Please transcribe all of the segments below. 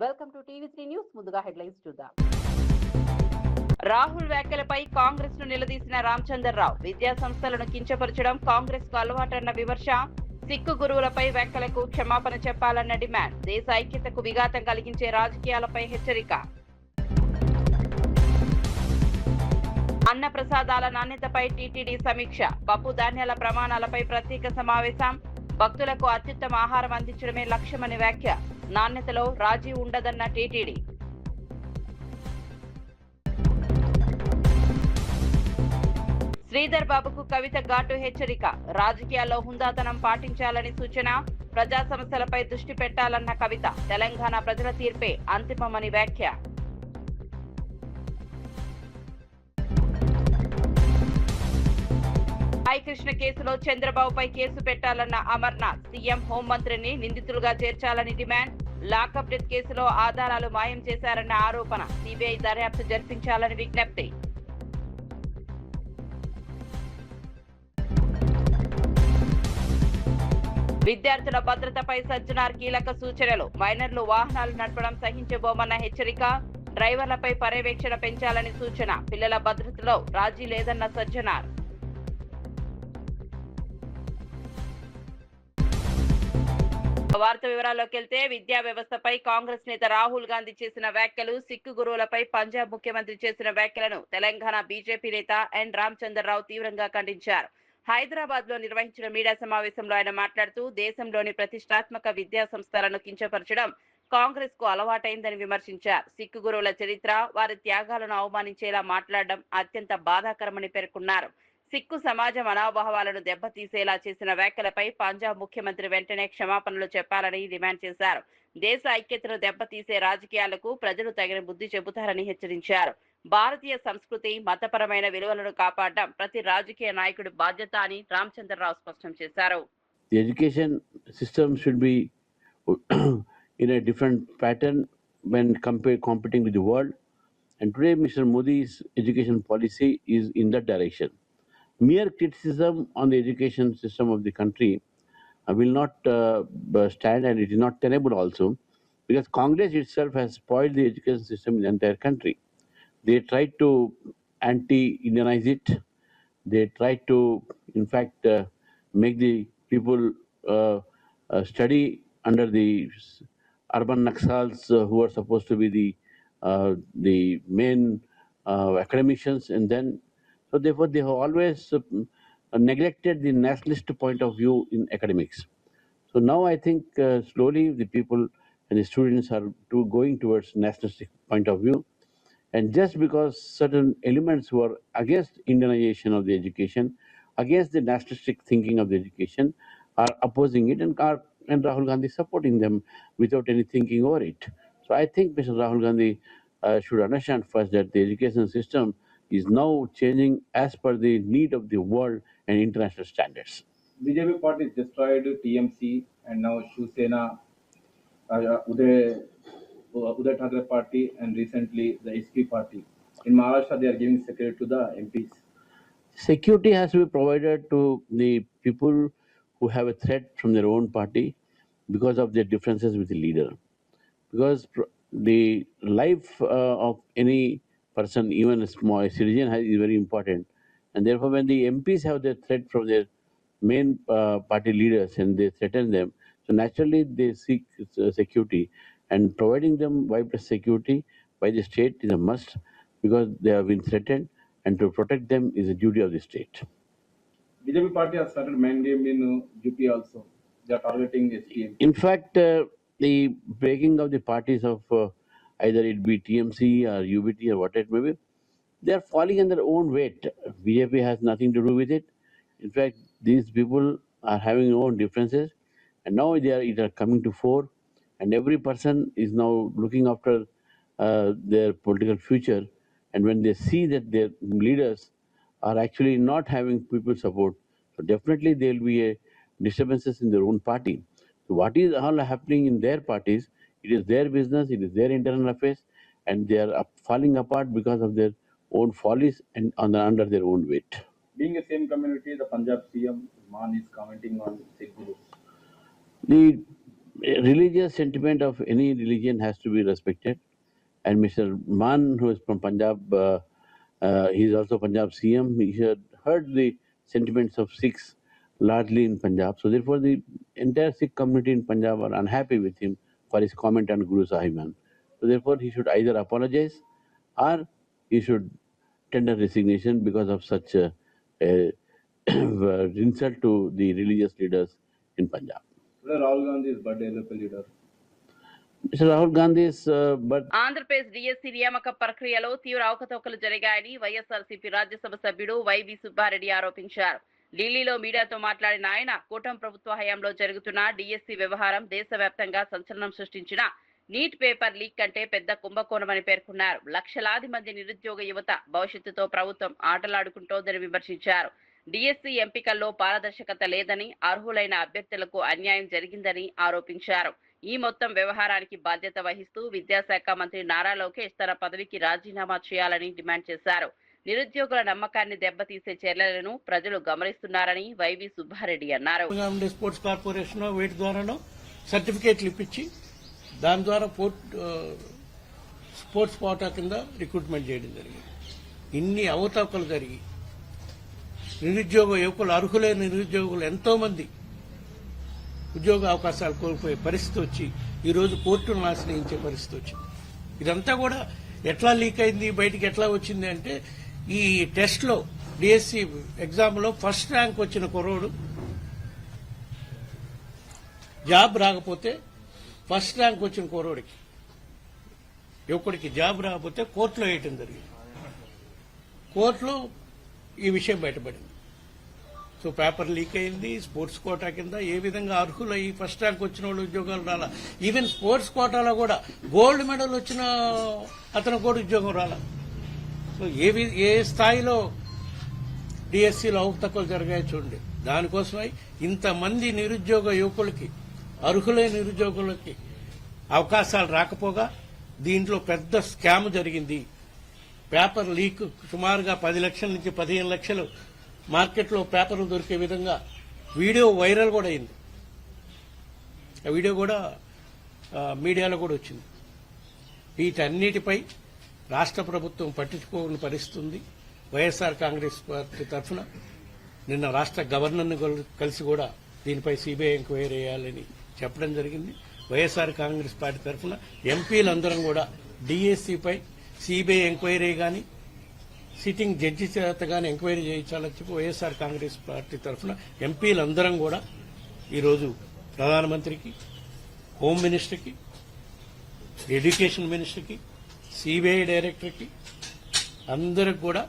Welcome to టీవీ3 news. ముందుగా headlines చూద్దాం. రాహుల్ వ్యాఖ్యలపై కాంగ్రెస్ ను నిలదీసిన రామచంద్రరావు. విద్యా సంస్థలను కించపరచడం కాంగ్రెస్ కు అలవాటన్న విమర్శ. సిక్కు గురువులపై వ్యాఖ్యలకు క్షమాపణ చెప్పాలన్న డిమాండ్. దేశ ఐక్యతకు విఘాతం కలిగించే రాజకీయాలపై హెచ్చరిక. అన్న ప్రసాదాల నాణ్యతపై టీటీడీ సమీక్ష. పప్పు ధాన్యాల ప్రమాణాలపై ప్రత్యేక సమావేశం. భక్తులకు అత్యుత్తమ ఆహారం అందించడమే లక్ష్యమని వ్యాఖ్య. నాణ్యతలో రాజీ ఉండదన్న టీటీడీ. శ్రీధర్ బాబుకు కవిత ఘాటు హెచ్చరిక. రాజకీయాల్లో హుందాతనం పాటించాలని సూచన. ప్రజా సమస్యలపై దృష్టి పెట్టాలన్న కవిత. తెలంగాణ ప్రజల తీర్పే అంతిమమని వ్యాఖ్య. కృష్ణ కేసులో చంద్రబాబుపై కేసు పెట్టాలన్న అమర్నాథ్. సీఎం హోంమంత్రిని నిందితులుగా చేర్చాలని డిమాండ్. లాకప్ డెత్ కేసులో ఆధారాలు మాయం చేశారన్న ఆరోపణ. సిబిఐ దర్యాప్తు జరిపించాలని విజ్ఞప్తి. విద్యార్థుల భద్రతపై సజ్జనార్ కీలక సూచనలు. మైనర్లు వాహనాలు నడపడం సహించబోమన్న హెచ్చరిక. డ్రైవర్లపై పర్యవేక్షణ పెంచాలని సూచన. పిల్లల భద్రతలో రాజీ లేదన్న సజ్జనార్. వార్త వివరాల్లోకి వెళ్తే, విద్యా వ్యవస్థపై కాంగ్రెస్ నేత రాహుల్ గాంధీ చేసిన వ్యాఖ్యలు, సిక్కు గురువులపై పంజాబ్ ముఖ్యమంత్రి చేసిన వ్యాఖ్యలను తెలంగాణ బీజేపీ నేత ఎన్ రామచంద్రరావు తీవ్రంగా ఖండించారు. హైదరాబాద్ లో నిర్వహించిన మీడియా సమావేశంలో ఆయన మాట్లాడుతూ, దేశంలోని ప్రతిష్టాత్మక విద్యా సంస్థలను కించపరచడం కాంగ్రెస్ కు అలవాటైందని విమర్శించారు. సిక్కు గురువుల చరిత్ర, వారి త్యాగాలను అవమానించేలా మాట్లాడడం అత్యంత బాధాకరమని పేర్కొన్నారు. సిక్కు సమాజ మనోభావాలను దెబ్బతీసేలా చేసిన వ్యాఖ్యలపై పంజాబ్ ముఖ్యమంత్రి వెంటనే క్షమాపణలు చెప్పాలని డిమాండ్ చేశారు. దేశ ఐక్యతను దెబ్బతీసే రాజకీయాలకు ప్రజలు తగిన బుద్ధి చెబుతారని హెచ్చరించారు. భారతీయ సంస్కృతి, మతపరమైన విలువలను కాపాడడం ప్రతి రాజకీయ నాయకుడి బాధ్యత అని రామచంద్రరావు స్పష్టం చేశారు. The education system should be in a different pattern when competing with the world. And today, Mr. Modi's education policy is in that direction. Mere criticism on the education system of the country will not stand, and it is not tenable also, because Congress itself has spoiled the education system in the entire country. They tried to anti-Indianize it. They tried to, in fact, make the people study under the urban Naxals who are supposed to be the main academicians, and then so therefore they have always neglected the nationalist point of view in academics. So now I think slowly the people and the students are going towards nationalistic point of view, and just because certain elements who are against Indianization of the education, against the nationalistic thinking of the education, are opposing it, and Rahul Gandhi supporting them without any thinking over it. So I think Mr. Rahul Gandhi should understand first that the education system is now changing as per the need of the world and international standards. BJP party has destroyed TMC and now Shiv Sena, Uday Thackeray party, and recently the SP party. In Maharashtra, they are giving security to the MPs. Security has to be provided to the people who have a threat from their own party because of their differences with the leader. Because the life of any person, even a small citizen, is very important. And therefore, when the MPs have their threat from their main party leaders and they threaten them, so naturally they seek security. And providing them widespread security by the state is a must, because they have been threatened, and to protect them is a duty of the state. BJP party has started main game in UP also. They are targeting SPM. In fact, the breaking of the parties of either it be TMC or UBT or what it may be, they are falling on their own weight. BJP has nothing to do with it. In fact, these people are having their own differences, and now it are coming to fore, and every person is now looking after their political future. And when they see that their leaders are actually not having people support, so definitely there will be a disturbances in their own party. So what is all happening in their parties, it is their business, it is their internal affairs, and they are falling apart because of their own follies and under their own weight. Being a same community, the Punjab CM Man is commenting on Sikh groups. The religious sentiment of any religion has to be respected. And Mr. Man, who is from Punjab, he is also Punjab CM. He had heard the sentiments of Sikhs largely in Punjab. So therefore, the entire Sikh community in Punjab are unhappy with him for his comment on Guru Sahiban. So therefore, he should either apologize or he should tender resignation because of such a insult to the religious leaders in Punjab. Today Rahul Gandhi is birthday leader. Mr. Rahul Gandhi's birth Andhra Pradesh DSC నియామక ప్రక్రియలో తీవ్ర అవకతవకలు జరిగాయని వైఎస్ఆర్సీపీ రాజ్యసభ సభ్యుడు YV Subbareddy ఆరోపించారు. ఢిల్లీలో మీడియాతో మాట్లాడిన ఆయన కూటమి ప్రభుత్వ హయాంలో జరుగుతున్న డిఎస్సి వ్యవహారం దేశవ్యాప్తంగా సంచలనం సృష్టించిన నీట్ పేపర్ లీక్ కంటే పెద్ద కుంభకోణమని పేర్కొన్నారు. లక్షలాది మంది నిరుద్యోగ యువత భవిష్యత్తుతో ప్రభుత్వం ఆటలాడుకుంటోందని విమర్శించారు. డిఎస్సి ఎంపికల్లో పారదర్శకత లేదని, అర్హులైన అభ్యర్థులకు అన్యాయం జరిగిందని ఆరోపించారు. ఈ మొత్తం వ్యవహారానికి బాధ్యత వహిస్తూ విద్యాశాఖ మంత్రి నారా లోకేష్ తన పదవికి రాజీనామా చేయాలని డిమాండ్ చేశారు. నిరుద్యోగుల నమ్మకాన్ని దెబ్బతీసే చర్యలను ప్రజలు గమనిస్తున్నారని వైవి సుబ్బారెడ్డి అన్నారు. స్పోర్ట్స్ కార్పొరేషన్ వీటి ద్వారానో సర్టిఫికేట్లు ఇప్పించి దాని ద్వారా స్పోర్ట్స్ కోటా కింద రిక్రూట్మెంట్ చేయడం జరిగింది. ఇన్ని అవకతవకలు జరిగి నిరుద్యోగ యువకులు, అర్హులైన నిరుద్యోగులు ఎంతో మంది ఉద్యోగ అవకాశాలు కోల్పోయే పరిస్థితి వచ్చి ఈరోజు కోర్టును ఆశ్రయించే పరిస్థితి వచ్చింది. ఇదంతా కూడా ఎట్లా లీక్ అయింది, బయటికి ఎట్లా వచ్చింది అంటే ఈ టెస్ట్ లో డిఎస్సి ఎగ్జామ్ లో ఫస్ట్ ర్యాంక్ వచ్చిన కుర్రోడు జాబ్ రాకపోతే, ఫస్ట్ ర్యాంక్ వచ్చిన కుర్రోడికి యువకుడికి జాబ్ రాకపోతే కోర్టులో వేయటం జరిగింది. కోర్టులో ఈ విషయం బయటపడింది. సో పేపర్ లీక్ అయింది. స్పోర్ట్స్ కోటా కింద ఏ విధంగా అర్హులు ఈ ఫస్ట్ ర్యాంక్ వచ్చిన వాళ్ళు ఉద్యోగాలు రాలా. ఈవెన్ స్పోర్ట్స్ కోటాలో కూడా గోల్డ్ మెడల్ వచ్చిన అతను కూడా ఉద్యోగం రాలా. సో ఏ స్థాయిలో డిఎస్సీలో అవకతవకలు జరిగాయో చూడండి. దానికోసమై ఇంతమంది నిరుద్యోగ యువకులకి, అర్హులైన నిరుద్యోగులకి అవకాశాలు రాకపోగా దీంట్లో పెద్ద స్కామ్ జరిగింది. పేపర్ లీక్ సుమారుగా 10 లక్షల నుంచి 15 లక్షలు మార్కెట్లో పేపర్లు దొరికే విధంగా వీడియో వైరల్ కూడా అయింది. ఆ వీడియో కూడా మీడియాలో కూడా వచ్చింది. వీటన్నిటిపై రాష్ట్ర ప్రభుత్వం పట్టించుకోని పరిస్థితుంది. వైఎస్ఆర్ కాంగ్రెస్ పార్టీ తరఫున నిన్న రాష్ట్ర గవర్నర్ని కలిసి కూడా దీనిపై సిబిఐ ఎంక్వైరీ చేయాలని చెప్పడం జరిగింది. వైఎస్ఆర్ కాంగ్రెస్ పార్టీ తరఫున ఎంపీలందరం కూడా డిఎస్సిపై సిబిఐ ఎంక్వైరీ గాని, సిట్టింగ్ జడ్జి చేత గాని ఎంక్వైరీ చేయించాలని చెప్పి వైఎస్ఆర్ కాంగ్రెస్ పార్టీ తరఫున ఎంపీలందరం కూడా ఈరోజు ప్రధానమంత్రికి, హోమ్ మినిస్టర్కి, ఎడ్యుకేషన్ మినిస్టర్కి, సిబిఐ డైరెక్టర్కి అందరికి కూడా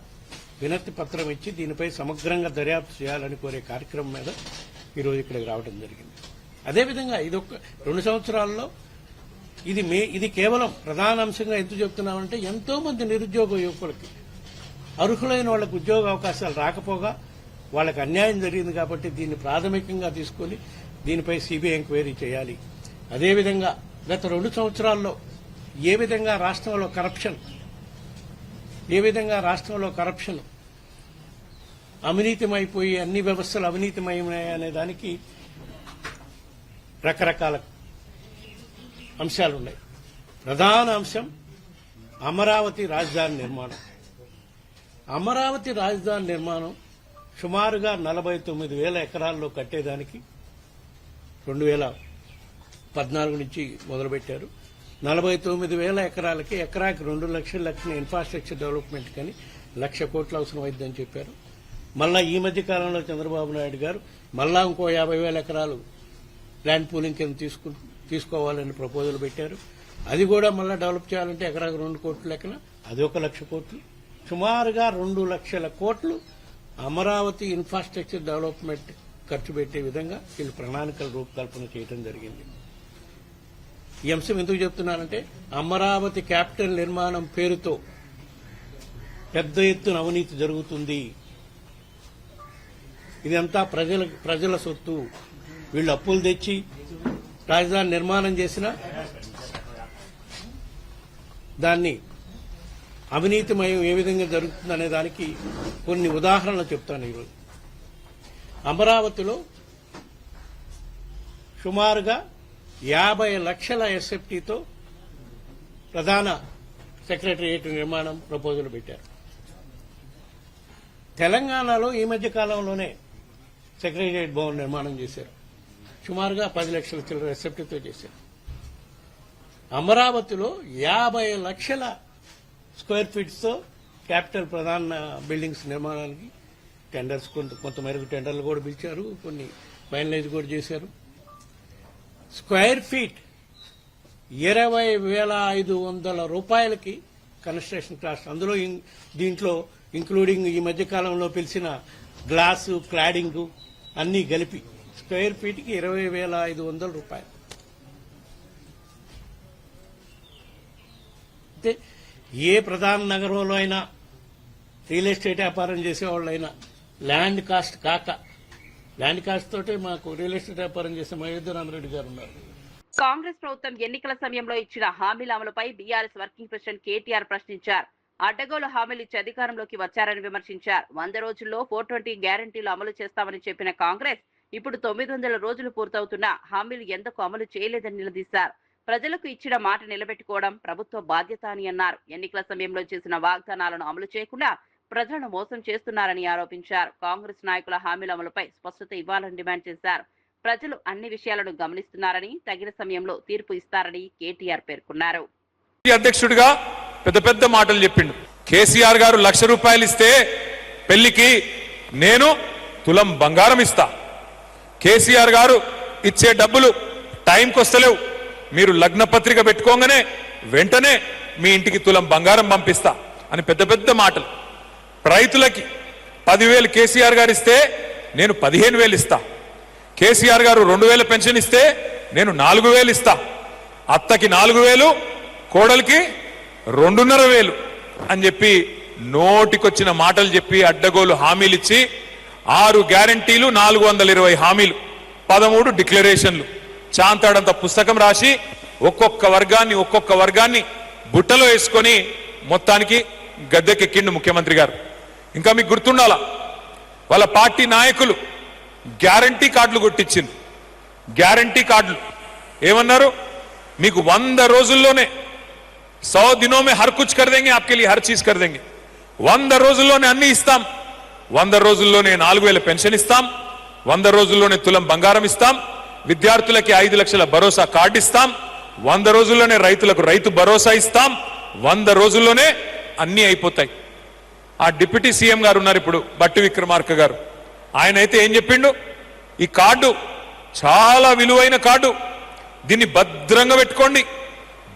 వినతి పత్రం ఇచ్చి దీనిపై సమగ్రంగా దర్యాప్తు చేయాలని కోరే కార్యక్రమం మీద ఈరోజు ఇక్కడికి రావడం జరిగింది. అదేవిధంగా ఇదొక 2 సంవత్సరాల్లో ఇది కేవలం ప్రధాన అంశంగా ఎందుకు చెప్తున్నామంటే ఎంతో మంది నిరుద్యోగ యువకులకి, అర్హులైన వాళ్లకు ఉద్యోగ అవకాశాలు రాకపోగా వాళ్ళకి అన్యాయం జరిగింది కాబట్టి దీన్ని ప్రాథమికంగా తీసుకుని దీనిపై సిబిఐ ఎంక్వైరీ చేయాలి. అదేవిధంగా గత 2 సంవత్సరాల్లో ఏ విధంగా రాష్ట్రంలో కరప్షన్ అవినీతిమైపోయి అన్ని వ్యవస్థలు అవినీతిమయమనే దానికి రకరకాల అంశాలున్నాయి. ప్రధాన అంశం అమరావతి రాజధాని నిర్మాణం. అమరావతి రాజధాని నిర్మాణం సుమారుగా 49,000 ఎకరాల్లో కట్టేదానికి 2014 నుంచి మొదలుపెట్టారు. 49,000 ఎకరాలకి ఎకరాకి 2 లక్షల ఇన్ఫ్రాస్ట్రక్చర్ డెవలప్మెంట్ కానీ 1,00,000 కోట్లు అవసరం అవుతుందని చెప్పారు. మళ్ళా ఈ మధ్య కాలంలో చంద్రబాబు నాయుడు గారు మళ్ళా ఇంకో 50,000 ఎకరాలు ల్యాండ్ పూలింగ్ కింద తీసుకోవాలని ప్రపోజల్ పెట్టారు. అది కూడా మళ్ళా డెవలప్ చేయాలంటే ఎకరాకి 2 కోట్ల లెక్కన అది 1,00,000 కోట్లు. సుమారుగా 2 లక్షల కోట్లు అమరావతి ఇన్ఫ్రాస్ట్రక్చర్ డెవలప్మెంట్ ఖర్చు పెట్టే విధంగా వీళ్ళు ప్రణాళికల రూపకల్పన చేయడం జరిగింది. ఈ అంశం ఎందుకు చెప్తున్నానంటే అమరావతి క్యాపిటల్ నిర్మాణం పేరుతో పెద్ద ఎత్తున అవినీతి జరుగుతుంది. ఇదంతా ప్రజల సొత్తు. వీళ్ళు అప్పులు తెచ్చి రాజధాని నిర్మాణం చేసిన దాన్ని అవినీతిమయం ఏ విధంగా జరుగుతుందనే దానికి కొన్ని ఉదాహరణలు చెప్తాను. ఈరోజు అమరావతిలో సుమారుగా 50 లక్షల ఎస్ఎఫ్టీతో ప్రధాన సెక్రటరియట్ నిర్మాణం ప్రపోజల్ పెట్టారు. తెలంగాణలో ఈ మధ్య కాలంలోనే సెక్రటరియట్ భవన్ నిర్మాణం చేశారు. సుమారుగా 10 లక్షల చిల్లర ఎస్ఎఫ్టీతో చేశారు. అమరావతిలో 50 లక్షల స్క్వేర్ ఫీట్స్తో క్యాపిటల్ ప్రధాన బిల్డింగ్స్ నిర్మాణానికి టెండర్స్ కొంతమేరకు టెండర్లు కూడా పిలిచారు, కొన్ని ఫైనలైజ్ కూడా చేశారు. స్క్వేర్ ఫీట్ 20,500 రూపాయలకి కన్స్ట్రక్షన్ కాస్ట్. అందులో దీంట్లో ఇంక్లూడింగ్ ఈ మధ్య కాలంలో పిలిచిన గ్లాసు, క్లాడింగ్ అన్నీ కలిపి స్క్వేర్ ఫీట్కి 20,500 రూపాయలు. అయితే ఏ ప్రధాన నగరంలో అయినా రియల్ ఎస్టేట్ వ్యాపారం చేసేవాళ్ళైనా ల్యాండ్ కాస్ట్ కాక, ల్యాండ్ కాస్ట్ తోటే మాకు రియల్ ఎస్టేట్ వ్యాపారం చేసే మహేంద్రనాథ్ గారు ఉన్నారు. కాంగ్రెస్ ప్రభుత్వం ఎన్నికల సమయంలో ఇచ్చిన హామీల అమలుపై బీఆర్ఎస్ వర్కింగ్ ప్రెసిడెంట్ కేటీఆర్ ప్రశ్నించారు. అడ్డగోలు హామీలు ఇచ్చి అధికారంలోకి వచ్చారని విమర్శించారు. 100 రోజుల్లో 420 గ్యారంటీలు అమలు చేస్తామని చెప్పిన కాంగ్రెస్ ఇప్పుడు 900 రోజులు పూర్తవుతున్నా హామీలు ఎందుకు అమలు చేయలేదని నిలదీశారు. ప్రజలకు ఇచ్చిన మాట నిలబెట్టుకోవడం ప్రభుత్వ బాధ్యత అని అన్నారు. ఎన్నికల సమయంలో చేసిన వాగ్దానాలను అమలు చేయకుండా ప్రజలను మోసం చేస్తున్నారని ఆరోపించారు. కాంగ్రెస్ నాయకుల హామీల అమలుపై స్పష్టత ఇవ్వాలని డిమాండ్ చేశారు. ప్రజలు అన్ని విషయాలను గమనిస్తున్నారని, తగిన సమయంలో తీర్పు ఇస్తారని కేటీఆర్ పేర్కొన్నారు. అధ్యక్షుడిగా పెద్ద పెద్ద మాటలు చెప్పిండు. కేసీఆర్ గారు ₹1,00,000 ఇస్తే పెళ్లికి నేను తులం బంగారం ఇస్తా. కేసీఆర్ గారు ఇచ్చే డబ్బులు టైంకి వస్తలేవు, మీరు లగ్న పత్రిక పెట్టుకోగానే వెంటనే మీ ఇంటికి తులం బంగారం పంపిస్తా అని పెద్ద పెద్ద మాటలు. రైతులకి 10,000 కేసీఆర్ గారు ఇస్తే నేను 15,000 ఇస్తా. కేసీఆర్ గారు 2,000 పెన్షన్ ఇస్తే నేను 4,000 ఇస్తా. అత్తకి 4,000, కోడలికి 2,500 అని చెప్పి నోటికొచ్చిన మాటలు చెప్పి అడ్డగోలు హామీలు ఇచ్చి 6 గ్యారంటీలు, 420 హామీలు, 13 డిక్లరేషన్లు, చాంతాడంత పుస్తకం రాసి ఒక్కొక్క వర్గాన్ని బుట్టలో వేసుకొని మొత్తానికి గద్దెకెక్కిండు ముఖ్యమంత్రి గారు. ఇంకా మీకు గుర్తుండాలా, వాళ్ళ పార్టీ నాయకులు గ్యారంటీ కార్డులు కొట్టించింది. గ్యారంటీ కార్డులు ఏమన్నారు, మీకు 100 రోజుల్లోనే 100 दिनों में हर कुछ कर देंगे, आपके लिए हर चीज कर देंगे. 100 రోజుల్లోనే అన్ని ఇస్తాం. 100 రోజుల్లోనే 4,000 పెన్షన్ ఇస్తాం. 100 రోజుల్లోనే తులం బంగారం ఇస్తాం. విద్యార్థులకి 5 లక్షల భరోసా కార్డు ఇస్తాం. 100 రోజుల్లోనే రైతులకు రైతు భరోసా ఇస్తాం. 100 రోజుల్లోనే అన్ని అయిపోతాయి. ఆ డిప్యూటీ సీఎం గారు ఉన్నారు ఇప్పుడు, బట్టి విక్రమార్క గారు. ఆయన అయితే ఏం చెప్పిండు, ఈ కార్డు చాలా విలువైన కార్డు, దీన్ని భద్రంగా పెట్టుకోండి,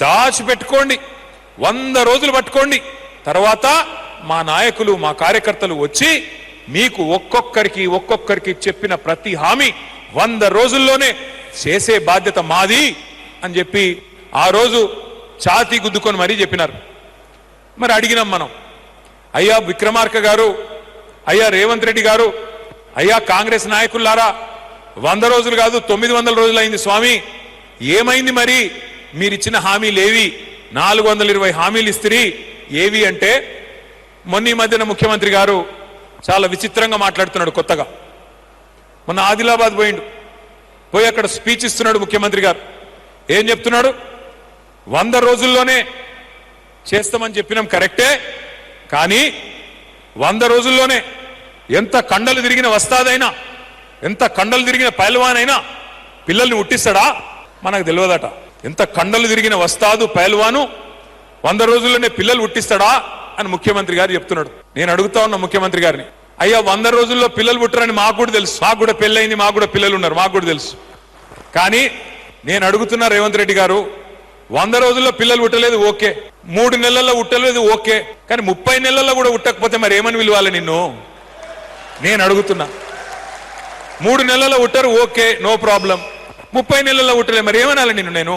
దాచిపెట్టుకోండి, 100 రోజులు పట్టుకోండి, తర్వాత మా నాయకులు మా కార్యకర్తలు వచ్చి మీకు ఒక్కొక్కరికి చెప్పిన ప్రతి హామీ 100 రోజుల్లోనే చేసే బాధ్యత మాది అని చెప్పి ఆ రోజు ఛాతీ గుద్దుకొని మరీ చెప్పినారు. మరి అడిగినాం మనం, అయ్యా విక్రమార్క గారు, అయ్యా రేవంత్ రెడ్డి గారు, అయ్యా కాంగ్రెస్ నాయకులారా, 100 రోజులు కాదు 900 రోజులు అయింది స్వామి, ఏమైంది మరి మీరిచ్చిన హామీలేవి? 420 హామీలు ఇస్తిరి, ఏవి అంటే మొన్న ఈ మధ్యన ముఖ్యమంత్రి గారు చాలా విచిత్రంగా మాట్లాడుతున్నాడు. కొత్తగా మొన్న ఆదిలాబాద్ పోయి అక్కడ స్పీచ్ ఇస్తున్నాడు ముఖ్యమంత్రి గారు. ఏం చెప్తున్నాడు, 100 రోజుల్లోనే చేస్తామని చెప్పినాం కరెక్టే, కానీ 100 రోజుల్లోనే ఎంత కండలు తిరిగిన వస్తాదైనా, ఎంత కండలు తిరిగిన పైల్వానైనా పిల్లల్ని ఉట్టిస్తాడా? మనకు తెలియదట. ఎంత కండలు తిరిగిన వస్తాదు పైల్వాను 100 రోజుల్లోనే పిల్లలు పుట్టిస్తాడా అని ముఖ్యమంత్రి గారు చెప్తున్నాడు. నేను అడుగుతా ఉన్నా ముఖ్యమంత్రి గారిని, అయ్యా 100 రోజుల్లో పిల్లలు పుట్టరని మాకు కూడా తెలుసు, మాకు కూడా పెళ్ళయింది, మాకు కూడా పిల్లలు ఉన్నారు, మాకు కూడా తెలుసు. కానీ నేను అడుగుతున్నా రేవంత్ రెడ్డి గారు, 100 రోజుల్లో పిల్లలు పుట్టలేదు ఓకే, 3 నెలల్లో పుట్టలేదు ఓకే, కానీ 30 నెలల్లో కూడా పుట్టకపోతే మరి ఏమని విలువాలి నిన్ను? నేను అడుగుతున్నా. 3 నెలల్లో పుట్టరు ఓకే, నో ప్రాబ్లం, 30 నెలల్లో పుట్టలే, మరి ఏమనాలి నిన్ను నేను?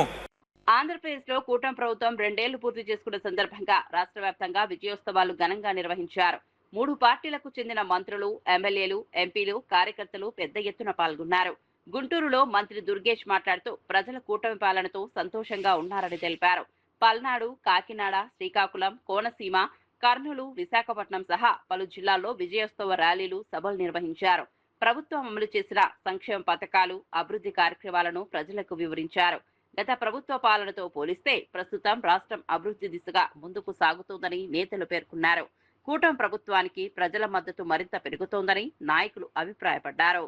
ఆంధ్రప్రదేశ్ లో కూటమి ప్రభుత్వం 2 ఏళ్లు పూర్తి చేసుకున్న సందర్భంగా రాష్ట్ర వ్యాప్తంగా విజయోత్సవాలు ఘనంగా నిర్వహించారు. 3 పార్టీలకు చెందిన మంత్రులు, ఎమ్మెల్యేలు, ఎంపీలు, కార్యకర్తలు పెద్ద ఎత్తున పాల్గొన్నారు. గుంటూరులో మంత్రి దుర్గేష్ మాట్లాడుతూ ప్రజల కూటమి పాలనతో సంతోషంగా ఉన్నారని తెలిపారు. పల్నాడు, కాకినాడ, శ్రీకాకుళం, కోనసీమ, కర్నూలు, విశాఖపట్నం సహా పలు జిల్లాల్లో విజయోత్సవ ర్యాలీలు, సభలు నిర్వహించారు. ప్రభుత్వం అమలు చేసిన సంక్షేమ పథకాలు, అభివృద్ధి కార్యక్రమాలను ప్రజలకు వివరించారు. గత ప్రభుత్వ పాలనతో పోలిస్తే ప్రస్తుతం రాష్ట్రం అభివృద్ధి దిశగా ముందుకు సాగుతోందని నేతలు పేర్కొన్నారు. కూటమి ప్రభుత్వానికి ప్రజల మద్దతు మరింత పెరుగుతోందని నాయకులు అభిప్రాయపడ్డారు.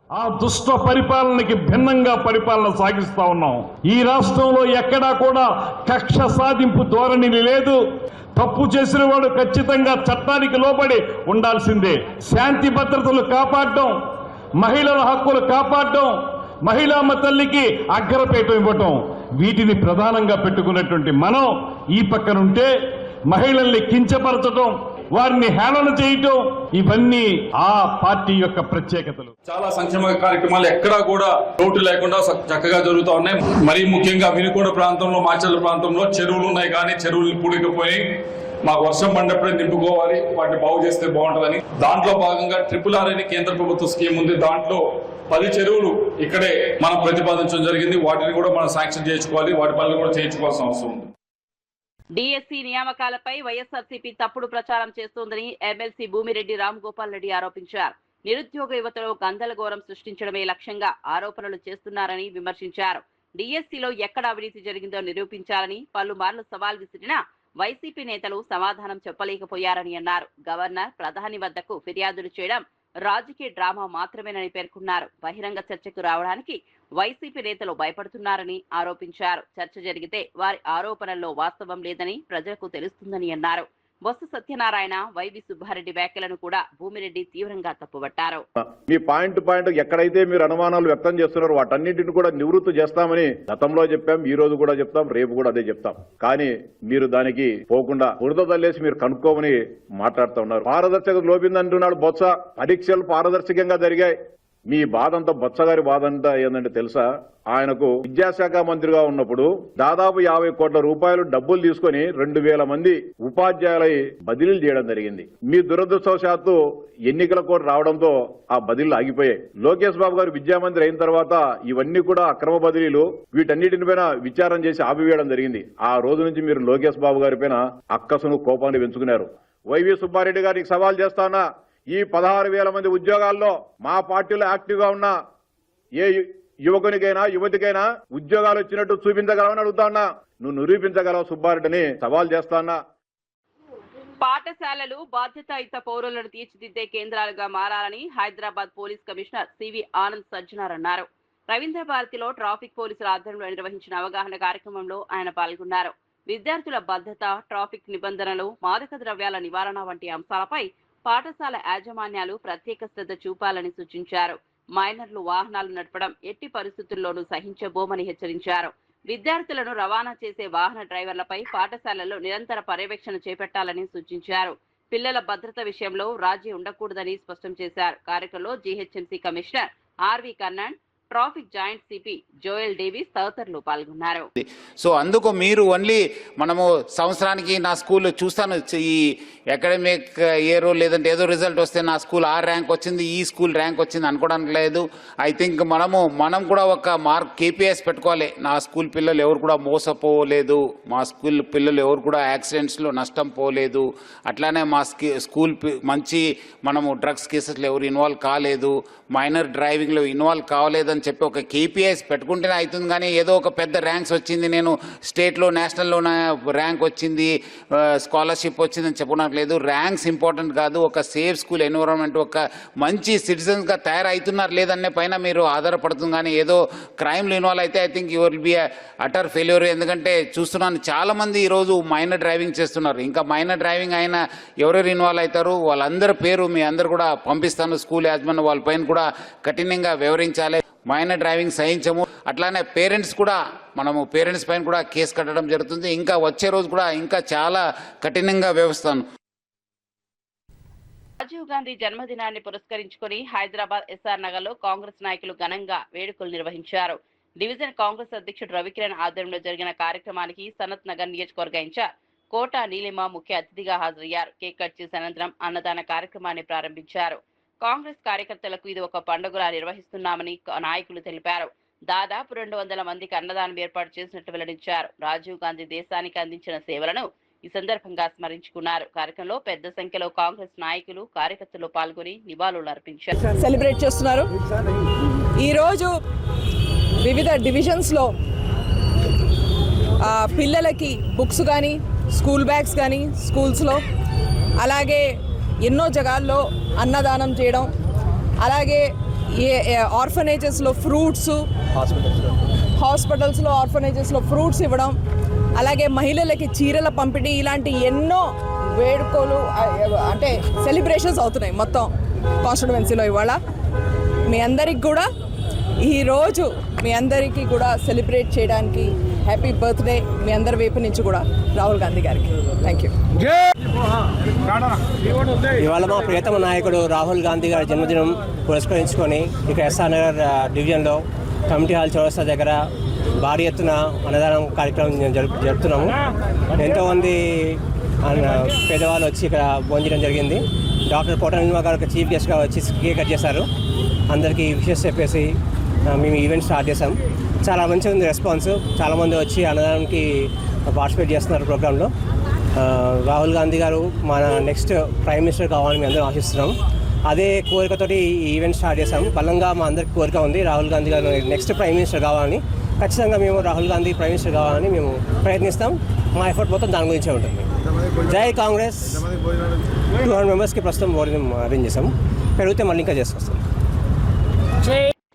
ఆ దుష్ట పరిపాలనకి భిన్నంగా పరిపాలన సాగిస్తా ఉన్నాం. ఈ రాష్ట్రంలో ఎక్కడా కూడా కక్ష సాధింపు ధోరణి లేదు. తప్పు చేసిన వాడు ఖచ్చితంగా చట్టానికి లోబడి ఉండాల్సిందే. శాంతి భద్రతలు కాపాడడం, మహిళల హక్కులు కాపాడడం, మహిళామ్మ తల్లికి అగ్రపీఠం ఇవ్వటం, వీటిని ప్రధానంగా పెట్టుకున్నటువంటి మనం ఈ పక్కనుంటే మహిళల్ని కించపరచడం, వారిని హేళన చేయటం, ఇవన్నీ ఆ పార్టీ యొక్క ప్రత్యేకతలు. చాలా సంక్షేమ కార్యక్రమాలు ఎక్కడా కూడా లోటు లేకుండా చక్కగా జరుగుతూ ఉన్నాయి. మరీ ముఖ్యంగా వినుకొండ ప్రాంతంలో, మాచర్ల ప్రాంతంలో చెరువులు ఉన్నాయి, కానీ చెరువులు పూడికపోయి మాకు వర్షం పడినప్పుడే నింపుకోవాలి, వాటిని బాగు చేస్తే బాగుంటుందని దాంట్లో భాగంగా RRR అని కేంద్ర ప్రభుత్వ స్కీమ్ ఉంది. దాంట్లో 10 చెరువులు ఇక్కడే మనం ప్రతిపాదించడం జరిగింది. వాటిని కూడా మనం శాంక్షన్ చేయించుకోవాలి, వాటి పనులు కూడా చేయించుకోవాల్సిన అవసరం ఉంది. డిఎస్సి నియామకాలపై వైఎస్ఆర్సీపీ తప్పుడు ప్రచారం చేస్తోందని ఎమ్మెల్సీ భూమిరెడ్డి రామ్గోపాల్ రెడ్డి ఆరోపించారు. నిరుద్యోగ యువతలో గందరగోళం సృష్టించడమే లక్ష్యంగా ఆరోపణలు చేస్తున్నారని విమర్శించారు. డిఎస్సిలో ఎక్కడ అవినీతి జరిగిందో నిరూపించాలని పలుమార్లు సవాల్ విసిరినా వైసీపీ నేతలు సమాధానం చెప్పలేకపోయారని అన్నారు. గవర్నర్, ప్రధాని వద్దకు ఫిర్యాదులు చేయడం రాజకీయ డ్రామా మాత్రమేనని పేర్కొన్నారు. బహిరంగ చర్చకు రావడానికి వైసీపీ నేతలు భయపడుతున్నారని ఆరోపించారు. చర్చ జరిగితే వారి ఆరోపణల్లో వాస్తవం లేదని ప్రజలకు తెలుస్తుందని అన్నారు. బొత్స సత్యనారాయణ, వైవి సుబ్బారెడ్డి వ్యాఖ్యలను కూడా భూమిరెడ్డి తీవ్రంగా తప్పుపట్టారు. మీ పాయింట్ ఎక్కడైతే మీరు అనుమానాలు వ్యక్తం చేస్తున్నారో వాటన్నింటిని కూడా నివృత్తి చేస్తామని గతంలో చెప్పాం, ఈ రోజు కూడా చెప్తాం, రేపు కూడా అదే చెప్తాం. కానీ మీరు దానికి పోకుండా బురద తల్లేసి మీరు కనుక్కోమని మాట్లాడుతూ ఉన్నారు. పారదర్శకత లోపిందంటున్నాడు బొత్స. పరీక్షలు పారదర్శకంగా జరిగాయి. మీ బాధ అంతా బొత్స గారి బాధ అంతా ఏంటంటే తెలుసా? ఆయనకు విద్యాశాఖ మంత్రిగా ఉన్నప్పుడు దాదాపు 50 కోట్ల రూపాయలు డబ్బులు తీసుకుని 2000 మంది ఉపాధ్యాయులై బదిలీలు చేయడం జరిగింది. మీ దురదృష్టవశాత్తు ఎన్నికల కోడ్ రావడంతో ఆ బదిలీలు ఆగిపోయాయి. లోకేష్ బాబు గారు విద్యామంత్రి అయిన తర్వాత ఇవన్నీ కూడా అక్రమ బదిలీలు, వీటన్నిటిపైన విచారణ చేసి ఆపివేయడం జరిగింది. ఆ రోజు నుంచి మీరు లోకేష్ బాబు గారి పైన అక్కసును, కోపాన్ని పెంచుకున్నారు. వైవి సుబ్బారెడ్డి గారికి సవాల్ చేస్తానా, ఈ 16,000 మంది ఉద్యోగాల్లో మా పార్టీలో యాక్టివ్ గా ఉన్న ఏ యువకునికైనా యువతికైనా ఉద్యోగాలు వచ్చినట్టు చూపించగలవని అడుగుతా ఉన్నా. నువ్వు నిరూపించగలవు సుబ్బారెడ్డిని సవాల్ చేస్తానా? పాఠశాలలు బాధ్యతాయుత పౌరులను తీర్చిదిద్దే కేంద్రాలుగా మారాలని Hyderabad police commissioner CV Anand Sajjanar అన్నారు. రవీంద్ర భారతిలో ట్రాఫిక్ పోలీసుల ఆధ్వర్యంలో నిర్వహించిన అవగాహన కార్యక్రమంలో ఆయన పాల్గొన్నారు. విద్యార్థుల భద్రత, ట్రాఫిక్ నిబంధనలు, మాదక ద్రవ్యాల నివారణ వంటి అంశాలపై పాఠశాల యాజమాన్యాలు ప్రత్యేక శ్రద్ధ చూపాలని సూచించారు. మైనర్లు వాహనాలు నడపడం ఎట్టి పరిస్థితుల్లోనూ సహించబోమని హెచ్చరించారు. విద్యార్థులను రవాణా చేసే వాహన డ్రైవర్లపై పాఠశాలల్లో నిరంతర పర్యవేక్షణ చేపట్టాలని సూచించారు. పిల్లల భద్రత విషయంలో రాజీ ఉండకూడదని స్పష్టం చేశారు. కార్యక్రమంలో GHMC commissioner RV Karnan, traffic joint CP Joel Davis తదితరులు పాల్గొన్నారు. సో అందుకు మీరు ఓన్లీ మనము సంవత్సరానికి నా స్కూల్ చూస్తాను, ఈ అకాడమిక్ ఇయర్ లేదంటే ఏదో రిజల్ట్ వస్తే నా స్కూల్ ఆ ర్యాంక్ వచ్చింది, ఈ స్కూల్ ర్యాంక్ వచ్చింది అనుకోవడానికి లేదు. ఐ థింక్ మనం కూడా ఒక మార్క్ KPIs పెట్టుకోవాలి. నా స్కూల్ పిల్లలు ఎవరు కూడా మోసపోలేదు, మా స్కూల్ పిల్లలు ఎవరు కూడా యాక్సిడెంట్స్లో నష్టం పోలేదు, అట్లానే మా స్కూల్ మంచి మనము డ్రగ్స్ కేసెస్లో ఎవరు ఇన్వాల్వ్ కాలేదు, మైనర్ డ్రైవింగ్లో ఇన్వాల్వ్ కావలేదని చెప్పి ఒక KPIs పెట్టుకుంటేనే అవుతుంది. కానీ ఏదో ఒక పెద్ద ర్యాంక్స్ వచ్చింది, నేను స్టేట్లో నేషనల్లో ర్యాంక్ వచ్చింది, స్కాలర్షిప్ వచ్చిందని చెప్పుకోవడానికి లేదు. ర్యాంక్స్ ఇంపార్టెంట్ కాదు. ఒక సేఫ్ స్కూల్ ఎన్విరాన్మెంట్, ఒక మంచి సిటిజన్స్గా తయారవుతున్నారు లేదనే పైన మీరు ఆధారపడుతుంది. కానీ ఏదో క్రైమ్లో ఇన్వాల్వ్ అయితే I think you will be utter failure. ఎందుకంటే చూస్తున్నాను చాలామంది ఈరోజు మైనర్ డ్రైవింగ్ చేస్తున్నారు. ఇంకా మైనర్ డ్రైవింగ్ అయినా ఎవరెవరు ఇన్వాల్వ్ అవుతారు వాళ్ళందరి పేరు మీ అందరు కూడా పంపిస్తాను. స్కూల్ యాజమాన్యం వాళ్ళపైన కూడా కఠినంగా వివరించాలి. మైనర్ డ్రైవింగ్ సహించము. అట్లానే పేరెంట్స్ కూడా మనము పేరెంట్స్ పైన కూడా కేసు కట్టడం జరుగుతుంది. ఇంకా వచ్చే రోజు కూడా ఇంకా చాలా కఠినంగా వ్యవస్థను. రాజీవ్ గాంధీ జన్మదినాన్ని పురస్కరించుకుని హైదరాబాద్ SR నగర్ లో కాంగ్రెస్ నాయకులు ఘనంగా వేడుకలు నిర్వహించారు. డివిజన్ కాంగ్రెస్ అధ్యక్షుడు రవికిరణ్ ఆధ్వర్యంలో జరిగిన కార్యక్రమానికి సనత్ నగర్ నియోజకవర్గ ఇన్ఛార్జ్ కోట నీలిమ ముఖ్య అతిథిగా హాజరయ్యారు. కేక్ కట్ చేసిన అనంతరం అన్నదాన కార్యక్రమాన్ని ప్రారంభించారు. కాంగ్రెస్ కార్యకర్తలకు ఇది ఒక పండుగలా నిర్వహిస్తున్నామని నాయకులు తెలిపారు. దాదాపు 200 మందికి అన్నదానం ఏర్పాటు చేసినట్టు వెల్లడించారు. రాజీవ్ గాంధీ దేశానికి అందించిన సేవలను ఈ సందర్భంగా స్మరించుకున్నారు. కార్యక్రమంలో పెద్ద సంఖ్యలో కాంగ్రెస్ నాయకులు, కార్యకర్తలు పాల్గొని నివాళులు అర్పించారు. సెలబ్రేట్ చేస్తున్నారు. ఈరోజు వివిధ డివిజన్స్లో పిల్లలకి బుక్స్ కానీ, స్కూల్ బ్యాగ్స్ కానీ స్కూల్స్లో, అలాగే ఎన్నో జగాల్లో అన్నదానం చేయడం, అలాగే ఆర్ఫనేజెస్లో ఫ్రూట్స్, హాస్పిటల్స్లో ఆర్ఫనేజెస్లో ఫ్రూట్స్ ఇవ్వడం, అలాగే మహిళలకి చీరల పంపిణీ, ఇలాంటి ఎన్నో వేడుకలు అంటే సెలబ్రేషన్స్ అవుతున్నాయి మొత్తం కాన్స్టిట్యుయెన్సీలో. ఇవాళ మీ అందరికి కూడా ఈరోజు మీ అందరికీ కూడా సెలబ్రేట్ చేయడానికి హ్యాపీ బర్త్డే మీ అందరి వైపు నుంచి కూడా రాహుల్ గాంధీ గారికి. Thank you. ఇవాళ మా ప్రియతమ నాయకుడు రాహుల్ గాంధీ గారి జన్మదినం పురస్కరించుకొని ఇక్కడ ఎస్ఆర్ నగర్ డివిజన్లో కమిటీ హాల్ చౌరస్తా దగ్గర భారీ ఎత్తున అన్నదానం కార్యక్రమం జరుపుతున్నాము. ఎంతోమంది పేదవాళ్ళు వచ్చి ఇక్కడ భోంచడం జరిగింది. డాక్టర్ కోట నిల్వ గారు చీఫ్ గెస్ట్గా వచ్చి కేక్ కట్ చేశారు. అందరికీ విషెస్ చెప్పేసి మేము ఈవెంట్ స్టార్ట్ చేసాం. చాలా మంచిగా ఉంది రెస్పాన్స్. చాలామంది వచ్చి అన్నదానానికి పార్టిసిపేట్ చేస్తున్నారు ప్రోగ్రాంలో. రాహుల్ గాంధీ గారు మన నెక్స్ట్ ప్రైమ్ మినిస్టర్ కావాలని మేము అందరం ఆశిస్తున్నాం. అదే కోరికతోటి ఈ ఈవెంట్ స్టార్ట్ చేసాం. బలంగా మా అందరికి కోరిక ఉంది రాహుల్ గాంధీ గారు నెక్స్ట్ ప్రైమ్ మినిస్టర్ కావాలని. ఖచ్చితంగా మేము రాహుల్ గాంధీ ప్రైమ్ మినిస్టర్ కావాలని మేము ప్రయత్నిస్తాం. మా ఎఫర్ట్ మొత్తం దాని గురించే ఉంటుంది. జై కాంగ్రెస్. 200 మెంబర్స్కి ప్రస్తుతం భోజనం అరేంజ్ చేసాం. పెరిగితే మళ్ళీ ఇంకా చేసుకొస్తాం.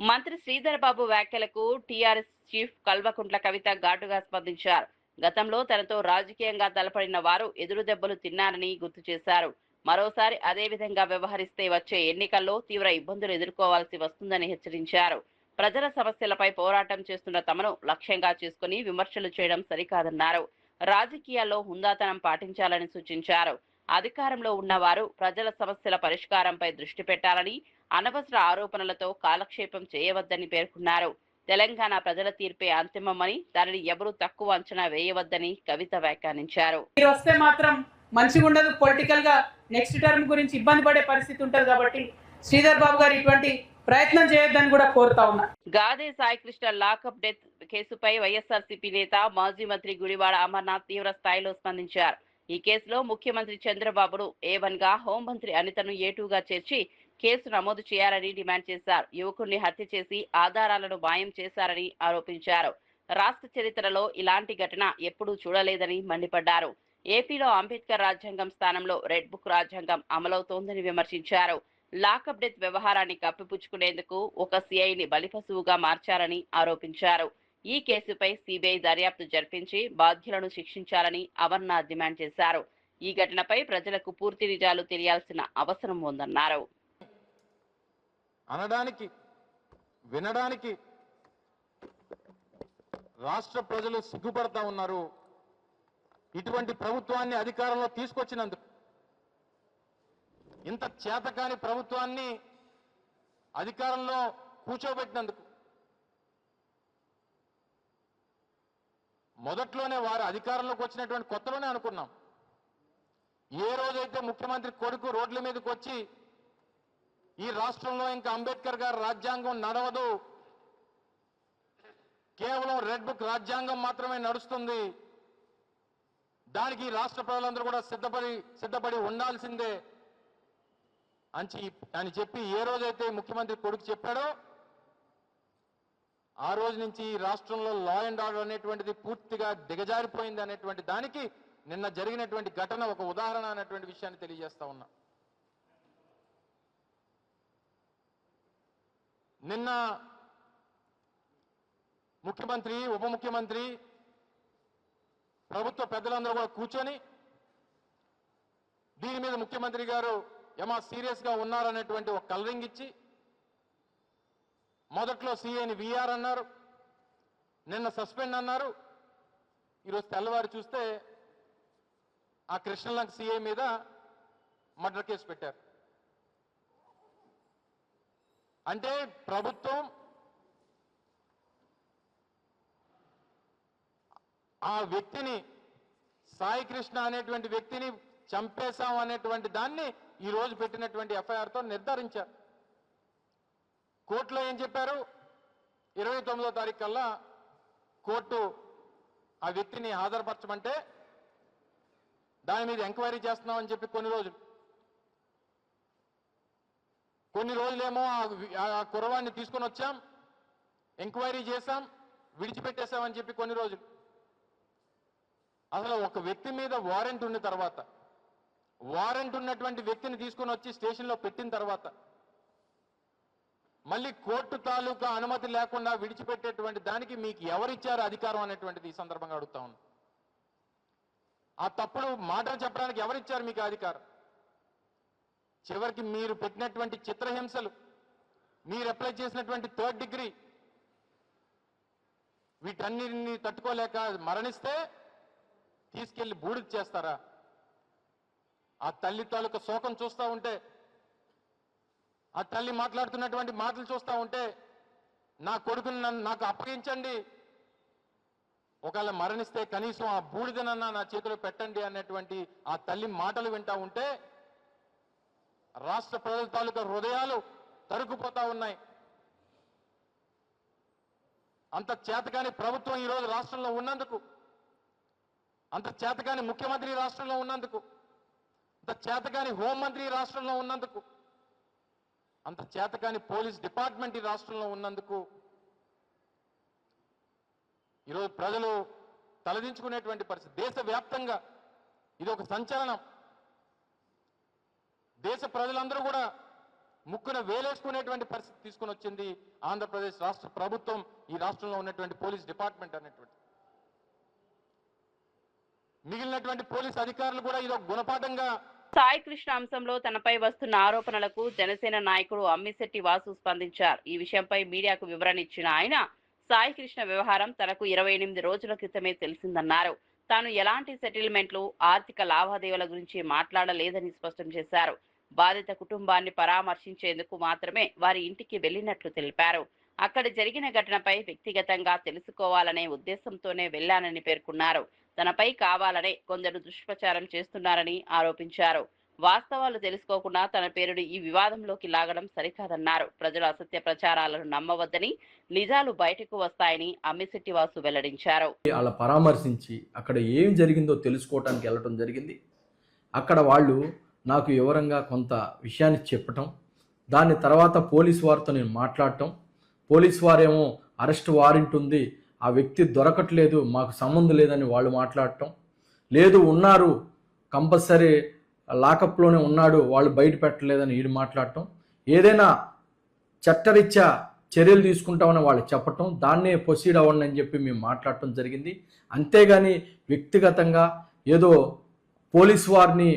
మంత్రి శ్రీధర్ బాబు వ్యాఖ్యలకు టీఆర్ఎస్ చీఫ్ కల్వకుంట్ల కవిత ఘాటుగా స్పందించారు. గతంలో తనతో రాజకీయంగా తలపడిన వారు ఎదురు దెబ్బలు తిన్నారని గుర్తు చేశారు. మరోసారి అదే విధంగా వ్యవహరిస్తే వచ్చే ఎన్నికల్లో తీవ్ర ఇబ్బందులు ఎదుర్కోవాల్సి వస్తుందని హెచ్చరించారు. ప్రజల సమస్యలపై పోరాటం చేస్తున్న తమను లక్ష్యంగా చేసుకుని విమర్శలు చేయడం సరికాదన్నారు. రాజకీయాల్లో హుందాతనం పాటించాలని సూచించారు. అధికారంలో ఉన్నవారు ప్రజల సమస్యల పరిష్కారంపై దృష్టి పెట్టాలని, అనవసర ఆరోపణలతో కాలక్షేపం చేయవద్దని పేర్కొన్నారు. తెలంగాణ ప్రజల తీర్పే అంతిమమని, దానిని ఎవరూ తక్కువ అంచనా వేయవద్దని కవిత వ్యాఖ్యానించారు. మీరు వస్తే మాత్రం మంచిగా ఉండదు, పొలిటికల్ గా నెక్స్ట్ టర్మ్ గురించి ఇబ్బంది పడే పరిస్థితి ఉంటుంది. కాబట్టి శ్రీధర్ బాబు గారు ఇటువంటి ప్రయత్నం చేయొద్దని కూడా కోరుతా ఉన్నా. గాదే సాయికృష్ణ లాకప్ డెత్ కేసుపై వైఎస్ఆర్సీపీ నేత మాజీ మంత్రి గుడివాడ అమర్నాథ్ తీవ్ర స్థాయిలో స్పందించారు. ఈ కేసులో ముఖ్యమంత్రి చంద్రబాబును A1 గా, హోంమంత్రి అనితను A2 గా చేర్చి కేసు నమోదు చేయాలని డిమాండ్ చేశారు. యువకుడిని హత్య చేసి ఆధారాలను మాయం చేశారని ఆరోపించారు. రాష్ట్ర చరిత్రలో ఇలాంటి ఘటన ఎప్పుడూ చూడలేదని మండిపడ్డారు. ఏపీలో అంబేద్కర్ రాజ్యాంగం స్థానంలో రెడ్ బుక్ రాజ్యాంగం అమలవుతోందని విమర్శించారు. లాకప్ డెత్ వ్యవహారాన్ని కప్పిపుచ్చుకునేందుకు ఒక సిఐని బలిపశువుగా మార్చారని ఆరోపించారు. ఈ కేసుపై సిబిఐ దర్యాప్తు జరిపించి బాధ్యులను శిక్షించాలని అమర్నాథ్ డిమాండ్ చేశారు. ఈ ఘటనపై ప్రజలకు పూర్తి నిజాలు తెలియాల్సిన అవసరం ఉందన్నారు. అనడానికి, వినడానికి రాష్ట్ర ప్రజలు సిగ్గుపడతా ఉన్నారు. ఇటువంటి ప్రభుత్వాన్ని అధికారంలో తీసుకొచ్చినందుకు, ఇంత చేతకాని ప్రభుత్వాన్ని అధికారంలో కూర్చోబెట్టినందుకు, మొదట్లోనే వారు అధికారంలోకి వచ్చినటువంటి కొత్తలోనే అనుకున్నాం. ఏ రోజైతే ముఖ్యమంత్రి కొడుకు రోడ్ల మీదకి వచ్చి ఈ రాష్ట్రంలో ఇంకా అంబేద్కర్ గారి రాజ్యాంగం నడవదు, కేవలం రెడ్ బుక్ రాజ్యాంగం మాత్రమే నడుస్తుంది, దానికి రాష్ట్ర ప్రజలందరూ కూడా సిద్ధపడి ఉండాల్సిందే అని చెప్పి ఏ రోజైతే ముఖ్యమంత్రి కొడుకు చెప్పాడో ఆ రోజు నుంచి ఈ రాష్ట్రంలో లా అండ్ ఆర్డర్ అనేటువంటిది పూర్తిగా దిగజారిపోయింది అనేటువంటి దానికి నిన్న జరిగినటువంటి ఘటన ఒక ఉదాహరణ అనేటువంటి విషయాన్ని తెలియజేస్తా ఉన్నా. నిన్న ముఖ్యమంత్రి, ఉప ముఖ్యమంత్రి, ప్రభుత్వ పెద్దలందరూ కూడా కూర్చొని దీని మీద ముఖ్యమంత్రి గారు ఏమా సీరియస్ గా ఉన్నారనేటువంటి ఒక కలరింగ్ ఇచ్చి, మొదట్లో సిఐని విఆర్ అన్నారు, నిన్న సస్పెండ్ అన్నారు, ఈరోజు తెల్లవారు చూస్తే ఆ కృష్ణలంక సిఐ మీద మర్డర్ కేసు పెట్టారు. అంటే ప్రభుత్వం ఆ వ్యక్తిని, సాయి కృష్ణ అనేటువంటి వ్యక్తిని చంపేశాం అనేటువంటి దాన్ని ఈ రోజు పెట్టినటువంటి ఎఫ్ఐఆర్తో నిర్ధారించారు. కోర్టులో ఏం చెప్పారు? 29వ తారీఖు కల్లా కోర్టు ఆ వ్యక్తిని హాజరుపరచమంటే దాని మీద ఎంక్వైరీ చేస్తున్నామని చెప్పి కొన్ని రోజులేమో ఆ కుర్రవాడిని తీసుకొని వచ్చాం, ఎంక్వైరీ చేశాం, విడిచిపెట్టేశామని చెప్పి కొన్ని రోజులు. అసలు ఒక వ్యక్తి మీద వారెంట్ ఉన్న తర్వాత, వారెంట్ ఉన్నటువంటి వ్యక్తిని తీసుకొని వచ్చి స్టేషన్లో పెట్టిన తర్వాత మళ్ళీ కోర్టు తాలూకా అనుమతి లేకుండా విడిచిపెట్టేటువంటి దానికి మీకు ఎవరిచ్చారు అధికారం అనేటువంటిది ఈ సందర్భంగా అడుగుతా ఉన్నాను. ఆ తప్పుడు మాటలు చెప్పడానికి ఎవరిచ్చారు మీకు అధికారం? చివరికి మీరు పెట్టినటువంటి చిత్రహింసలు, మీరు అప్లై చేసినటువంటి 3rd డిగ్రీ, వీటన్నిటిని తట్టుకోలేక మరణిస్తే తీసుకెళ్లి బూడిద చేస్తారా? ఆ తల్లి తాలూకా శోకం చూస్తూ ఉంటే, ఆ తల్లి మాట్లాడుతున్నటువంటి మాటలు చూస్తూ ఉంటే, నా కొడుకుని నాకు అప్పగించండి, ఒకవేళ మరణిస్తే కనీసం ఆ బూడిదనన్నా నా చేతిలో పెట్టండి అన్నటువంటి ఆ తల్లి మాటలు వింటా ఉంటే రాష్ట్ర ప్రజల తాలూకా హృదయాలు తరుక్కుపోతా ఉన్నాయి. అంత చేతకాని ప్రభుత్వం ఈరోజు రాష్ట్రంలో ఉన్నందుకు, అంత చేతకాని ముఖ్యమంత్రి రాష్ట్రంలో ఉన్నందుకు, అంత చేతకాని హోంమంత్రి రాష్ట్రంలో ఉన్నందుకు, అంత చేతకాని పోలీస్ డిపార్ట్మెంట్ ఈ రాష్ట్రంలో ఉన్నందుకు ఈరోజు ప్రజలు తలదించుకునేటువంటి పరిస్థితి. దేశవ్యాప్తంగా ఇది ఒక సంచలనం. దేశ ప్రజలందరూ కూడా ముక్కున వేలేసుకునేటువంటి పరిస్థితి తీసుకుని వచ్చింది ఆంధ్రప్రదేశ్ రాష్ట్ర ప్రభుత్వం, ఈ రాష్ట్రంలో ఉన్నటువంటి పోలీస్ డిపార్ట్మెంట్ అనేటువంటి. మిగిలినటువంటి పోలీస్ అధికారులు కూడా ఇది ఒక గుణపాఠంగా. సాయి కృష్ణ అంశంలో తనపై వస్తున్న ఆరోపణలకు జనసేన నాయకుడు అమ్మిశెట్టి వాసు స్పందించారు. ఈ విషయంపై మీడియాకు వివరణ ఇచ్చిన ఆయన, సాయి కృష్ణ వ్యవహారం తనకు 28 రోజుల క్రితమే తెలిసిందన్నారు. తాను ఎలాంటి సెటిల్మెంట్లు, ఆర్థిక లావాదేవీల గురించి మాట్లాడలేదని స్పష్టం చేశారు. బాధిత కుటుంబాన్ని పరామర్శించేందుకు మాత్రమే వారి ఇంటికి వెళ్లినట్లు తెలిపారు. అక్కడ జరిగిన ఘటనపై వ్యక్తిగతంగా తెలుసుకోవాలనే ఉద్దేశంతోనే వెళ్లానని పేర్కొన్నారు. తనపై కావాలనే కొందరు దుష్ప్రచారం చేస్తున్నారని ఆరోపించారు. వాస్తవాలు తెలుసుకోకుండా తన పేరును ఈ వివాదంలోకి లాగడం సరికాదన్నారు. ప్రజలు అసత్య ప్రచారాలను నమ్మవద్దని, నిజాలు బయటకు వస్తాయని అమ్మిశెట్టి వాసు వెల్లడించారు. అలా పరామర్శించి అక్కడ ఏం జరిగిందో తెలుసుకోవటానికి వెళ్ళటం జరిగింది. అక్కడ వాళ్ళు నాకు వివరంగా కొంత విషయాన్ని చెప్పటం, దాని తర్వాత పోలీసు వారితో నేను మాట్లాడటం, పోలీసు వారేమో అరెస్ట్ వారెంట్ ఉంది, ఆ వ్యక్తి దొరకట్లేదు, మాకు సంబంధం లేదని వాళ్ళు మాట్లాడటం, లేదు ఉన్నారు కంపల్సరీ లాకప్లోనే ఉన్నాడు, వాళ్ళు బయట పెట్టలేదని వీళ్ళు మాట్లాడటం, ఏదైనా చట్టరీత్యా చర్యలు తీసుకుంటామని వాళ్ళు చెప్పటం, దాన్నే ప్రొసీడ్ అవ్వండి అని చెప్పి మేము మాట్లాడటం జరిగింది. అంతేగాని వ్యక్తిగతంగా ఏదో పోలీసు వారిని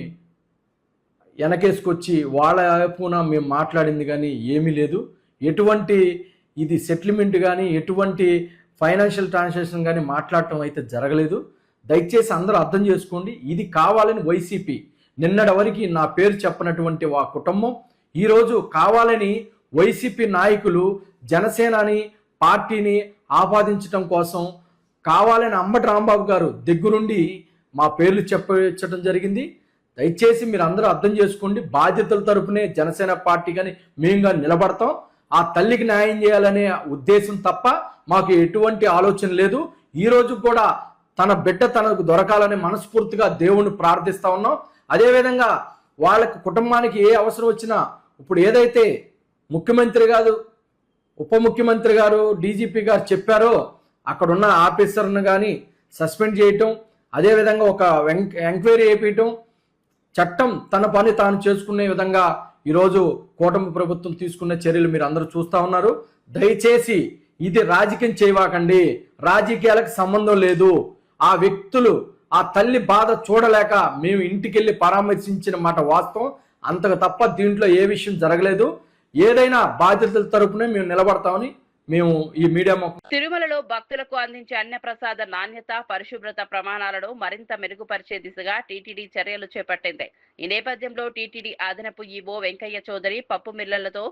వెనకేసుకొచ్చి వాళ్ళ వైపున మేము మాట్లాడింది కానీ ఏమీ లేదు. ఎటువంటి ఇది సెటిల్మెంట్ కానీ ఎటువంటి ఫైనాన్షియల్ ట్రాన్సాక్షన్ కానీ మాట్లాడటం అయితే జరగలేదు. దయచేసి అందరూ అర్థం చేసుకోండి. ఇది కావాలని వైసీపీ నిన్నటి వరకు నా పేరు చెప్పనటువంటి ఆ కుటుంబం ఈరోజు కావాలని వైసీపీ నాయకులు జనసేనని పార్టీని ఆపాదించడం కోసం కావాలని అంబటి రాంబాబు గారు దగ్గరుండి మా పేర్లు చెప్పడం జరిగింది. దయచేసి మీరు అందరూ అర్థం చేసుకోండి. బాధ్యతల తరపునే జనసేన పార్టీ కానీ మేము కానీ నిలబడతాం. ఆ తల్లికి న్యాయం చేయాలనే ఉద్దేశం తప్ప మాకు ఎటువంటి ఆలోచన లేదు. ఈరోజు కూడా తన బిడ్డ తనకు దొరకాలని మనస్ఫూర్తిగా దేవుణ్ణి ప్రార్థిస్తా ఉన్నాం. అదేవిధంగా వాళ్ళకి కుటుంబానికి ఏ అవసరం వచ్చినా ఇప్పుడు ఏదైతే ముఖ్యమంత్రి గారు, ఉప ముఖ్యమంత్రి గారు, డీజీపీ గారు చెప్పారో అక్కడున్న ఆఫీసర్ను కానీ సస్పెండ్ చేయటం, అదేవిధంగా ఒక ఎంక్వైరీ చేయించటం, చట్టం తన పని తాను చేసుకునే విధంగా ఈరోజు కూటమి ప్రభుత్వం తీసుకున్న చర్యలు మీరు అందరూ చూస్తూ ఉన్నారు. దయచేసి ఇది రాజకీయం చేయవాకండి. రాజకీయాలకు సంబంధం లేదు. ఆ వ్యక్తులు ఆ తల్లి బాధ చూడలేక మేము ఇంటికెళ్ళి పరామర్శించిన మాట వాస్తవం, అంతకు తప్ప దీంట్లో ఏ విషయం జరగలేదు. ఏదైనా బాధ్యతల తరపునే మేము నిలబడతామని మేము ఈ మీడియా తిరుమలలో భక్తులకు అందించే అన్న ప్రసాద నాణ్యత, పరిశుభ్రత ప్రమాణాలను మరింత మెరుగుపరిచే దిశగా టీటీడీ చర్యలు చేపట్టింది. ఈ నేపథ్యంలో టీటీడీ అదనపు ఈవో వెంకయ్య చౌదరి పప్పు మిల్లలతో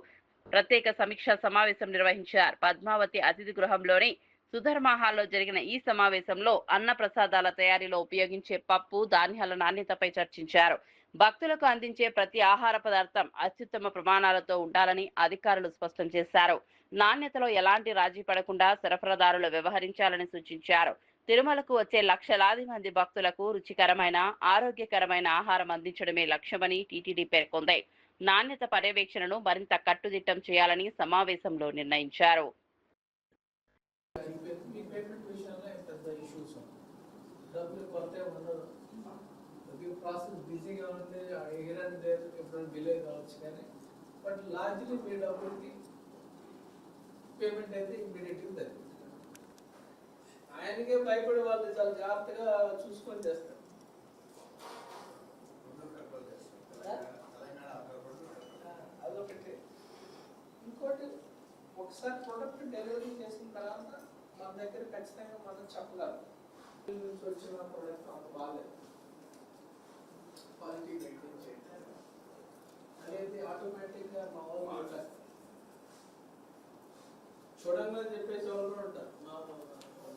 ప్రత్యేక సమీక్షా సమావేశం నిర్వహించారు. పద్మావతి అతిథి గృహంలోని సుధర్మ హాల్లో జరిగిన ఈ సమావేశంలో అన్న ప్రసాదాల తయారీలో ఉపయోగించే పప్పు, ధాన్యాల నాణ్యతపై చర్చించారు. భక్తులకు అందించే ప్రతి ఆహార పదార్థం అత్యుత్తమ ప్రమాణాలతో ఉండాలని అధికారులు స్పష్టం చేశారు. నాణ్యతలో ఎలాంటి రాజీ పడకుండా సరఫరాదారులు వ్యవహరించాలని సూచించారు. తిరుమలకు వచ్చే లక్షలాది మంది భక్తులకు రుచికరమైన ఆరోగ్యకరమైన ఆహారం అందించడమే లక్ష్యమని టీటీడీ పేర్కొంది. నాణ్యత పర్యవేక్షణను మరింత కట్టుదిట్టం చేయాలని సమావేశంలో నిర్ణయించారు. ప్రాసెస్ బిజీగా ఉంటే హియర్ అండ్ దేర్ ఎప్పుడైనా డిలే కావచ్చు, కానీ బట్ లార్జ్లీ మీ డబ్బులకి పేమెంట్ అయితే ఇమ్మీడియట్గా జరిగింది. ఆయనకే భయపడే వాళ్ళు చాలా జాగ్రత్తగా చూసుకొని చేస్తారు. అదొకటి. ఇంకోటి, ఒకసారి ప్రొడక్ట్ డెలివరీ చేసిన తర్వాత మన దగ్గర ఖచ్చితంగా మనం చెప్పగలం నుంచి వచ్చిన ప్రొడక్ట్ అంత బాగాలేదు, క్వాలిటీ మెయింటైన్ చేయాలి అనేది ఆటోమేటిక్గా మా వాళ్ళు ఉంటారు. చూడంగా చెప్పేసి వాళ్ళు కూడా ఉంటారు. మా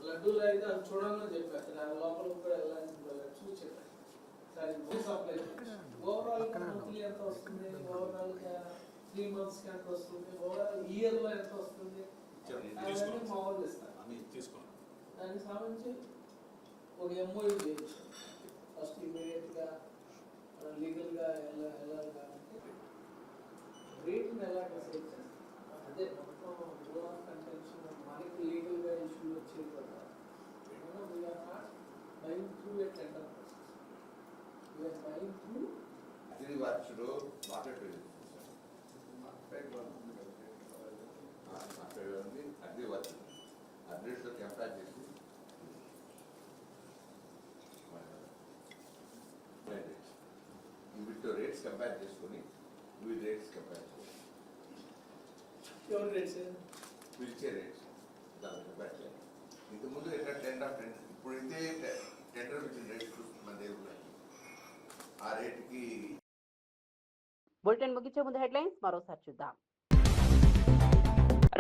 లడ్డూలు అయితే అది చూడంగా చెప్పారు, లోపలికి కూడా వెళ్ళాల్సింది చూసి చెప్పారు. సప్లై ఓవరాల్ మంత్లీ ఎంత వస్తుంది, ఓవరాల్ 3 months ఎంత వస్తుంది, ఓవరాల్ ఇయర్లో ఎంత వస్తుంది అవన్నీ మా వాళ్ళు ఇస్తారు. దానికి సంబంధించి ఒక ఎంఓయూ చేయొచ్చు. ఫస్ట్ ఇమీడియట్గా లీగల్గా వెళ్ళాలి కాబట్టి రేట్ని ఎలా డిసైడ్ చేస్తాం, అదే మొత్తం రూల్ ఆఫ్ కంటెన్షన్ మనకి లీగల్గా ఇష్యూ వచ్చేది కదా. We're not buying through a tender process, we're buying through rates compare చేసుకొని వీళ్ళ రేట్స్ కంపేర్ చేసుకోవాలి. ఎవరి రేట్స్ వీల్చే రేట్స్ దాన్ని కంపేర్ చేయాలి. ఇంతకుముందు ఎట్లా టెండర్ ఇప్పుడైతే టెండర్ ఇచ్చిన రేట్స్ మన దగ్గర ఆ రేటుకి. బులెటిన్ ముగించే ముందు హెడ్లైన్స్ మరోసారి చూద్దాం.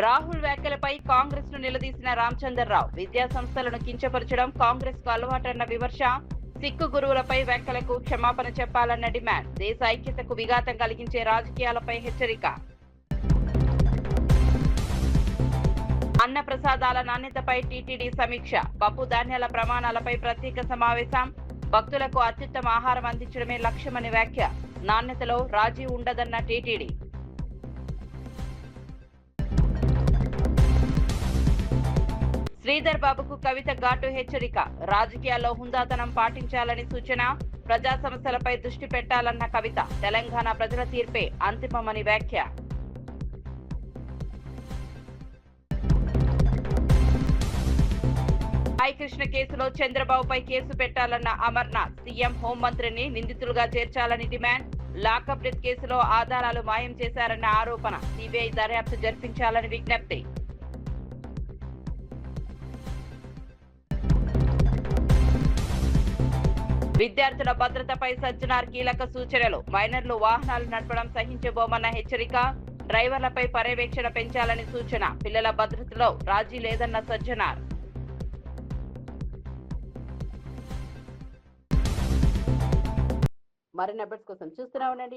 రాహుల్ వ్యాఖ్యలపై కాంగ్రెస్ ను నిలదీసిన రామచంద్రరావు. విద్యా సంస్థలను కించపరచడం కాంగ్రెస్ కు అలవాటన్న విమర్శ. సిక్కు గురువులపై వ్యాఖ్యలకు క్షమాపణ చెప్పాలన్న డిమాండ్. దేశ ఐక్యతకు విఘాతం కలిగించే రాజకీయాలపై హెచ్చరిక. అన్న ప్రసాదాల నాణ్యతపై టీటీడీ సమీక్ష. పప్పు ధాన్యాల ప్రమాణాలపై ప్రత్యేక సమావేశం. భక్తులకు అత్యుత్తమ ఆహారం అందించడమే లక్ష్యమని వ్యాఖ్య. నాణ్యతలో రాజీ ఉండదన్న టీటీడీ. శ్రీధర్ బాబుకు కవిత ఘాటు హెచ్చరిక. రాజకీయాల్లో హుందాతనం పాటించాలని సూచన. ప్రజా సమస్యలపై దృష్టి పెట్టాలన్న కవిత. తెలంగాణ ప్రజల తీర్పే అంతిమమని వ్యాఖ్య. సాయికృష్ణ కేసులో చంద్రబాబుపై కేసు పెట్టాలన్న అమర్నాథ్. సీఎం హోంమంత్రిని నిందితులుగా చేర్చాలని డిమాండ్. లాకప్ డెత్ కేసులో ఆధారాలు మాయం చేశారన్న ఆరోపణ. సిబిఐ దర్యాప్తు జరిపించాలని విజ్ఞప్తి. విద్యార్థుల భద్రతపై సజ్జనార్ కీలక సూచనలు. మైనర్లు వాహనాలు నడపడం సహించబోమన్న హెచ్చరిక. డ్రైవర్లపై పర్యవేక్షణ పెంచాలని సూచన. పిల్లల భద్రతలో రాజీ లేదన్న సజ్జనార్. మరిన్ని అప్డేట్స్ కోసం చూస్తూనే ఉండండి.